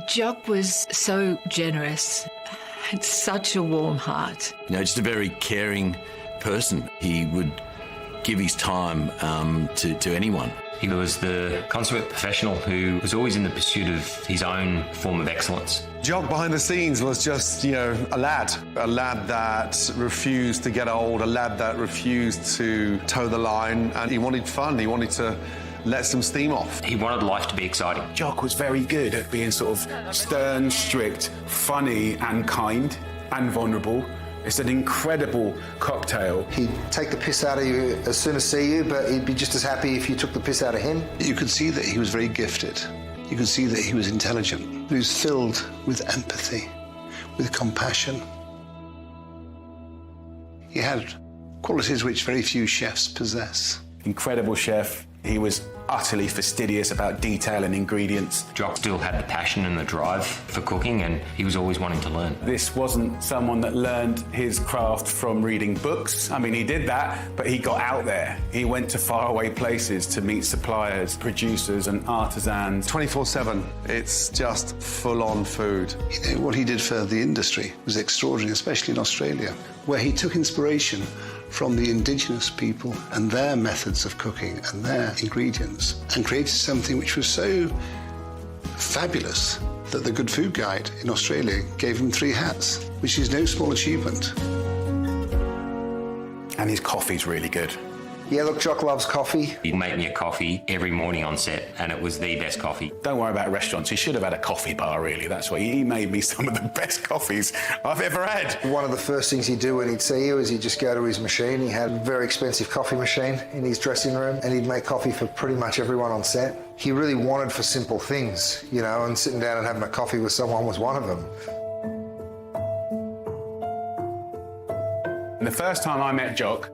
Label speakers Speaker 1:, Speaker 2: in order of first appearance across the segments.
Speaker 1: Jock was so generous, had such a warm heart.
Speaker 2: You know, just a very caring person. He would give his time to anyone.
Speaker 3: He was the consummate professional who was always in the pursuit of his own form of excellence.
Speaker 4: Jock behind the scenes was just, you know, a lad that refused to get old, a lad that refused to toe the line, and he wanted fun. He wanted to let some steam off.
Speaker 3: He wanted life to be exciting.
Speaker 5: Jock was very good at being sort of stern, strict, funny and kind and vulnerable. It's an incredible cocktail.
Speaker 6: He'd take the piss out of you as soon as see you, but he'd be just as happy if you took the piss out of him.
Speaker 7: You could see that he was very gifted. You could see that he was intelligent. He was filled with empathy, with compassion. He had qualities which very few chefs possess.
Speaker 5: Incredible chef. He was utterly fastidious about detail and ingredients.
Speaker 3: Jock still had the passion and the drive for cooking, and he was always wanting to learn.
Speaker 5: This wasn't someone that learned his craft from reading books. I mean, he did that, but he got out there. He went to faraway places to meet suppliers, producers and artisans.
Speaker 4: 24/7, it's just full-on food.
Speaker 7: You know, what he did for the industry was extraordinary, especially in Australia, where he took inspiration from the indigenous people and their methods of cooking and their ingredients, and created something which was so fabulous that the Good Food Guide in Australia gave him 3 hats, which is no small achievement.
Speaker 5: And his coffee's really good.
Speaker 6: Yeah, look, Jock loves coffee.
Speaker 3: He'd make me a coffee every morning on set, and it was the best coffee.
Speaker 5: Don't worry about restaurants. He should have had a coffee bar, really. That's why he made me some of the best coffees I've ever had.
Speaker 6: One of the first things he'd do when he'd see you is he'd just go to his machine. He had a very expensive coffee machine in his dressing room, and he'd make coffee for pretty much everyone on set. He really wanted for simple things, you know, and sitting down and having a coffee with someone was one of them.
Speaker 5: The first time I met Jock,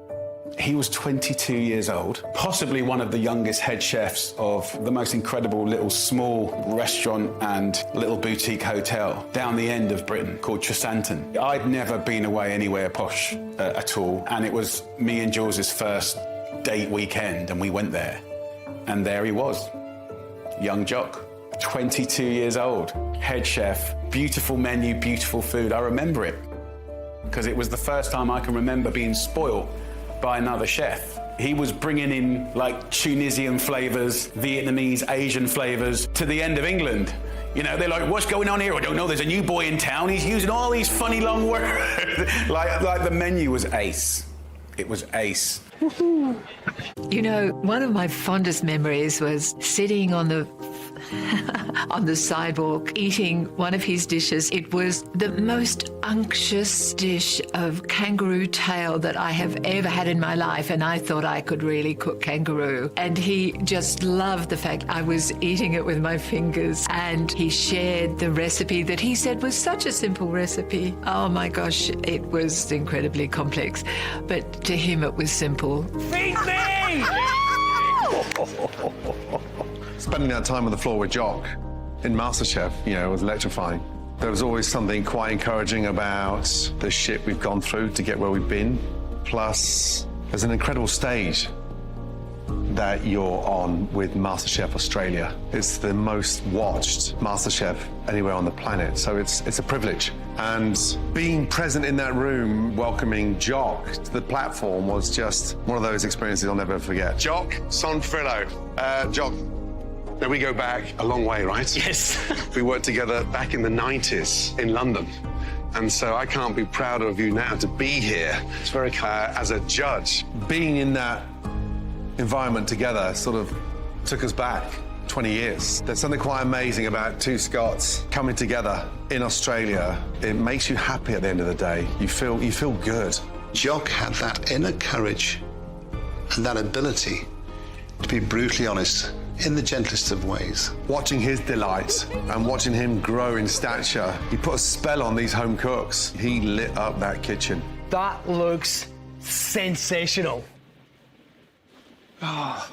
Speaker 5: he was 22 years old, possibly one of the youngest head chefs of the most incredible little small restaurant and little boutique hotel down the end of Britain called Tresanton. I'd never been away anywhere posh at all, and it was me and Jules's first date weekend, and we went there. And there he was, young Jock, 22 years old, head chef, beautiful menu, beautiful food. I remember it because it was the first time I can remember being spoiled by another chef. He was bringing in like Tunisian flavors, Vietnamese, Asian flavors to the end of England. You know, they're like, what's going on here? I don't know, there's a new boy in town. He's using all these funny long words. like the menu was ace. It was ace.
Speaker 1: You know, one of my fondest memories was sitting on the on the sidewalk eating one of his dishes. It was the most unctuous dish of kangaroo tail that I have ever had in my life, and I thought I could really cook kangaroo. And he just loved the fact I was eating it with my fingers, and he shared the recipe that he said was such a simple recipe. Oh my gosh, it was incredibly complex, but to him it was simple.
Speaker 8: Feed me!
Speaker 4: Spending that time on the floor with Jock in MasterChef, you know, was electrifying. There was always something quite encouraging about the shit we've gone through to get where we've been. Plus, there's an incredible stage that you're on with MasterChef Australia. It's the most watched MasterChef anywhere on the planet, so it's a privilege. And being present in that room, welcoming Jock to the platform was just one of those experiences I'll never forget. Jock Zonfrillo. Jock, now we go back a long way, right?
Speaker 8: Yes.
Speaker 4: We worked together back in the 90s in London. And so I can't be prouder of you now to be here.
Speaker 7: It's very kind.
Speaker 4: As a judge. Being in that environment together sort of took us back 20 years. There's something quite amazing about two Scots coming together in Australia. It makes you happy at the end of the day. You feel good.
Speaker 7: Jock had that inner courage and that ability to be brutally honest in the gentlest of ways.
Speaker 4: Watching his delight and watching him grow in stature, he put a spell on these home cooks. He lit up that kitchen.
Speaker 8: That looks sensational.
Speaker 5: Oh.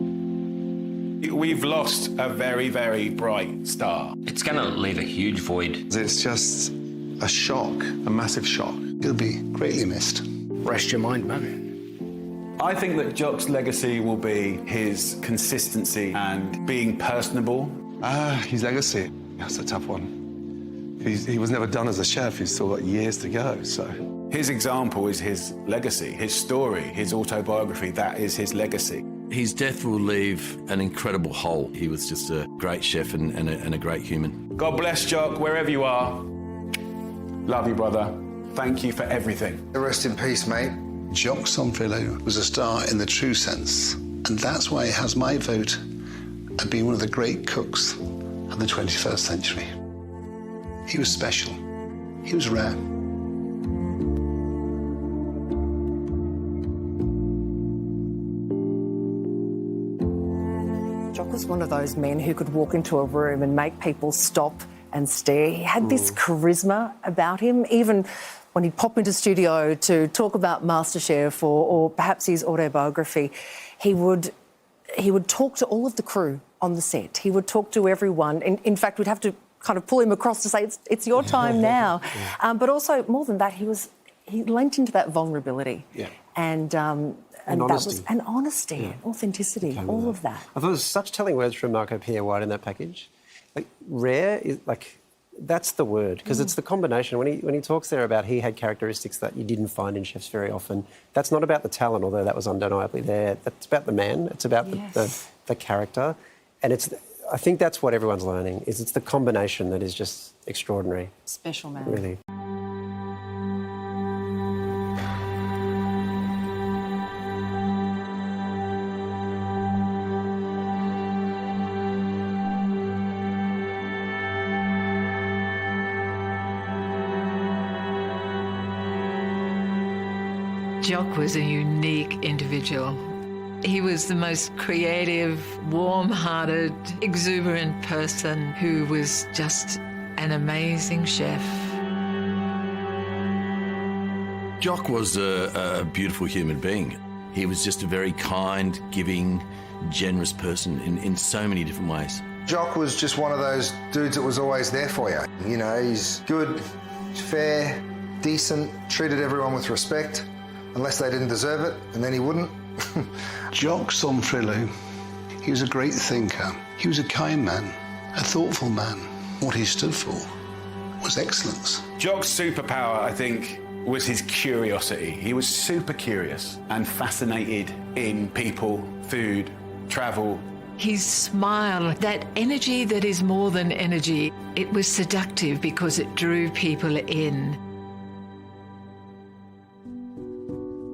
Speaker 5: We've lost a very, very bright star.
Speaker 3: It's going to leave a huge void.
Speaker 4: It's just a shock, a massive shock.
Speaker 7: He'll be greatly missed.
Speaker 8: Rest your mind, man.
Speaker 5: I think that Jock's legacy will be his consistency and being personable.
Speaker 4: His legacy, that's a tough one. He was never done as a chef. He's still got years to go, so.
Speaker 5: His example is his legacy, his story, his autobiography. That is his legacy.
Speaker 2: His death will leave an incredible hole. He was just a great chef and a great human.
Speaker 5: God bless Jock, wherever you are. Love you, brother. Thank you for everything.
Speaker 6: Rest in peace, mate.
Speaker 7: Jock Zonfrillo was a star in the true sense, and that's why he has my vote of being one of the great cooks of the 21st century. He was special. He was rare.
Speaker 9: Jock was one of those men who could walk into a room and make people stop and stare. He had this charisma about him, even when he'd pop into studio to talk about MasterChef or perhaps his autobiography. He would talk to all of the crew on the set. He would talk to everyone. In fact, we'd have to kind of pull him across to say, it's your time now. But also, more than that, he lent into that vulnerability.
Speaker 10: Yeah.
Speaker 9: And
Speaker 10: honesty.
Speaker 9: And honesty, authenticity, all of that.
Speaker 10: I thought it was such telling words from Marco Pierre White in that package. Like, rare is like, that's the word, because it's the combination. When he talks there about he had characteristics that you didn't find in chefs very often, that's not about the talent, although that was undeniably there. That's about the man. It's about the character. And I think that's what everyone's learning, is it's the combination that is just extraordinary.
Speaker 9: Special man.
Speaker 10: Really.
Speaker 1: Jock was a unique individual. He was the most creative, warm-hearted, exuberant person who was just an amazing chef.
Speaker 2: Jock was a beautiful human being. He was just a very kind, giving, generous person in so many different ways.
Speaker 6: Jock was just one of those dudes that was always there for you. You know, he's good, he's fair, decent, treated everyone with respect, unless they didn't deserve it, and then he wouldn't.
Speaker 7: Jock Zonfrillo, he was a great thinker. He was a kind man, a thoughtful man. What he stood for was excellence.
Speaker 5: Jock's superpower, I think, was his curiosity. He was super curious and fascinated in people, food, travel.
Speaker 1: His smile, that energy that is more than energy, it was seductive because it drew people in.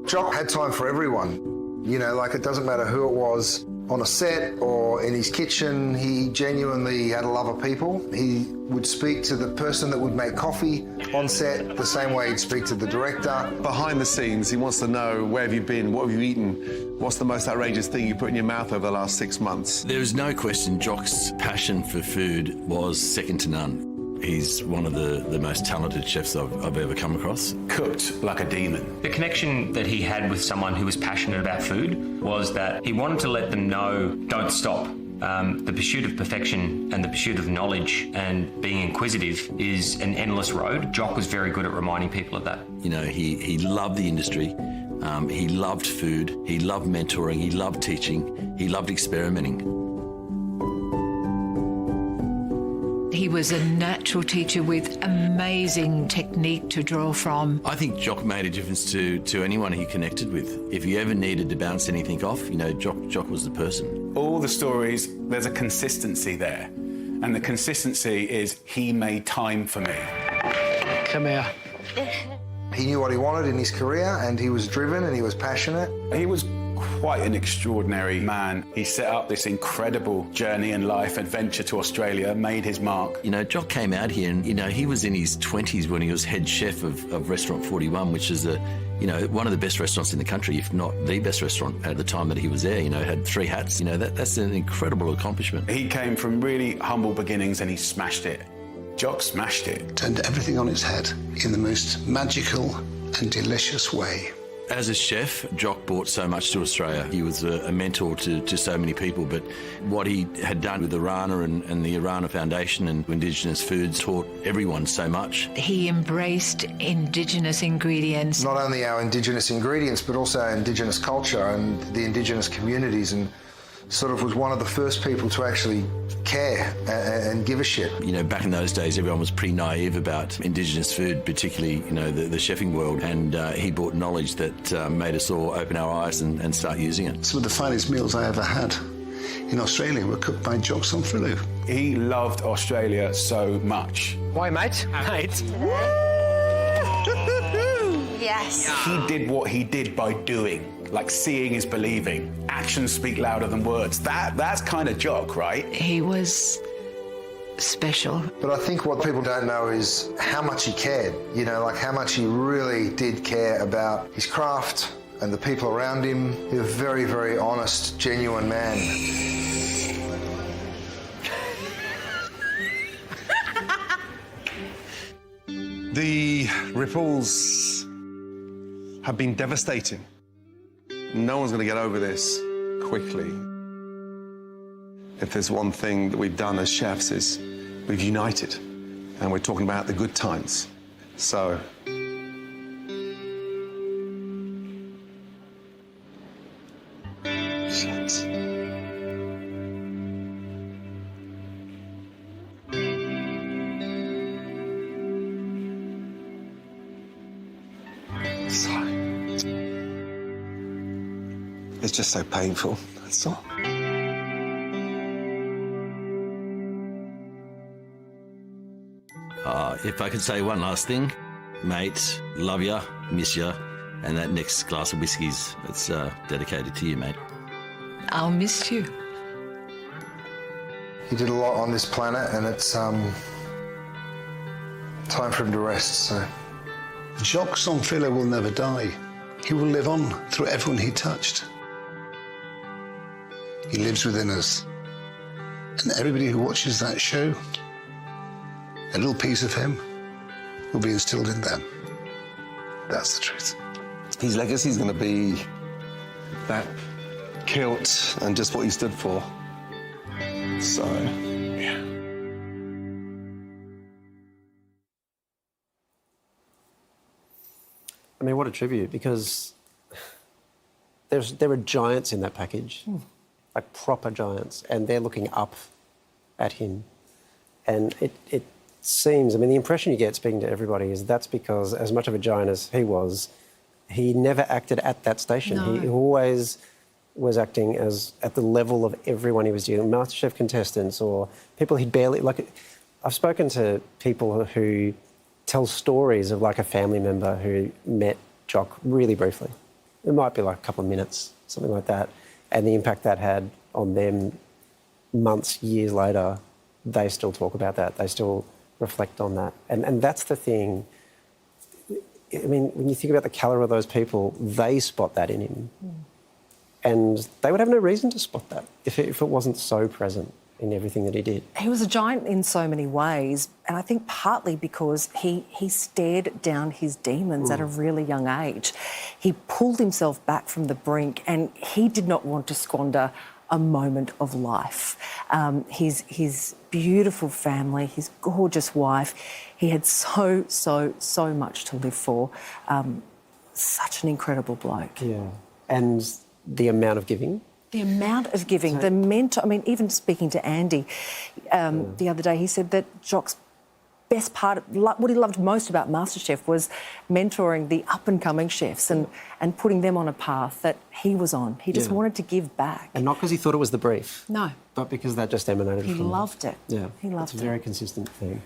Speaker 6: Jock had time for everyone. You know, like, it doesn't matter who it was on a set or in his kitchen, he genuinely had a love of people. He would speak to the person that would make coffee on set the same way he'd speak to the director.
Speaker 4: Behind the scenes, he wants to know, where have you been, what have you eaten, what's the most outrageous thing you put in your mouth over the last 6 months?
Speaker 2: There is no question Jock's passion for food was second to none. He's one of the most talented chefs I've ever come across.
Speaker 5: Cooked like a demon.
Speaker 3: The connection that he had with someone who was passionate about food was that he wanted to let them know, don't stop. The pursuit of perfection and the pursuit of knowledge and being inquisitive is an endless road. Jock was very good at reminding people of that.
Speaker 2: You know, he loved the industry. He loved food. He loved mentoring. He loved teaching. He loved experimenting.
Speaker 1: He was a natural teacher with amazing technique to draw from.
Speaker 2: I think Jock made a difference to anyone he connected with. If you ever needed to bounce anything off, you know, Jock was the person.
Speaker 5: All the stories, there's a consistency there. And the consistency is, he made time for me.
Speaker 8: Come here.
Speaker 6: He knew what he wanted in his career, and he was driven and he was passionate.
Speaker 5: He was quite an extraordinary man. He set up this incredible journey in life, adventure to Australia, made his mark.
Speaker 2: You know, Jock came out here and, you know, he was in his 20s when he was head chef of Restaurant 41, which is one of the best restaurants in the country, if not the best restaurant at the time that he was there. You know, had 3 hats. You know, that's an incredible accomplishment.
Speaker 5: He came from really humble beginnings and he smashed it. Jock smashed it.
Speaker 7: Turned everything on its head in the most magical and delicious way.
Speaker 2: As a chef, Jock brought so much to Australia. He was a mentor to so many people, but what he had done with Irana and the Irana Foundation and Indigenous Foods taught everyone so much.
Speaker 1: He embraced Indigenous ingredients.
Speaker 6: Not only our Indigenous ingredients, but also our Indigenous culture and the Indigenous communities. And sort of was one of the first people to actually care and give a shit.
Speaker 2: You know, back in those days, everyone was pretty naive about Indigenous food, particularly, you know, the chefing world. And he brought knowledge that made us all open our eyes and start using it.
Speaker 7: Some of the finest meals I ever had in Australia were cooked by Jock Zonfrillo.
Speaker 5: He loved Australia so much.
Speaker 8: Why, mate? Mate.
Speaker 11: Yes.
Speaker 5: He did what he did by doing. Like seeing is believing. Actions speak louder than words. That's kind of Jock, right?
Speaker 1: He was special.
Speaker 6: But I think what people don't know is how much he cared, you know, like how much he really did care about his craft and the people around him. He was a very, very honest, genuine man.
Speaker 4: The ripples have been devastating. No one's going to get over this quickly. If there's one thing that we've done as chefs is we've united, and we're talking about the good times. So, shit. Sorry. It's just so painful, that's all.
Speaker 2: If I could say one last thing, mate, love ya, miss ya, and that next glass of whiskey's, it's dedicated to you, mate.
Speaker 1: I'll miss you.
Speaker 6: He did a lot on this planet, and it's time for him to rest, so.
Speaker 7: Jock Zonfrillo will never die. He will live on through everyone he touched. He lives within us. And everybody who watches that show, a little piece of him will be instilled in them. That's the truth.
Speaker 4: His legacy is going to be that kilt and just what he stood for. So, yeah.
Speaker 10: I mean, what a tribute, because there are giants in that package, like proper giants, and they're looking up at him. And it seems, I mean, the impression you get speaking to everybody is that's because, as much of a giant as he was, he never acted at that station.
Speaker 1: No.
Speaker 10: He always was acting as at the level of everyone he was dealing with, MasterChef contestants or people he'd barely, like, I've spoken to people who tell stories of like a family member who met Jock really briefly. It might be like a couple of minutes, something like that. And the impact that had on them months, years later, they still talk about that. They still reflect on that. And that's the thing. I mean, when you think about the calibre of those people, they spot that in him. And they would have no reason to spot that if it wasn't so present in everything that he did.
Speaker 9: He was a giant in so many ways, and I think partly because he stared down his demons at a really young age. He pulled himself back from the brink, and he did not want to squander a moment of life. His beautiful family, his gorgeous wife, he had so much to live for. Such an incredible bloke.
Speaker 10: Yeah. And the amount of giving.
Speaker 9: The amount of giving, the mentor. I mean, even speaking to Andy the other day, he said that Jock's best part, what he loved most about MasterChef was mentoring the up-and-coming chefs and putting them on a path that he was on. He just wanted to give back.
Speaker 10: And not because he thought it was the brief.
Speaker 9: No.
Speaker 10: But because that just emanated from him.
Speaker 9: He loved it.
Speaker 10: Yeah.
Speaker 9: He loved it.
Speaker 10: It's a very consistent theme.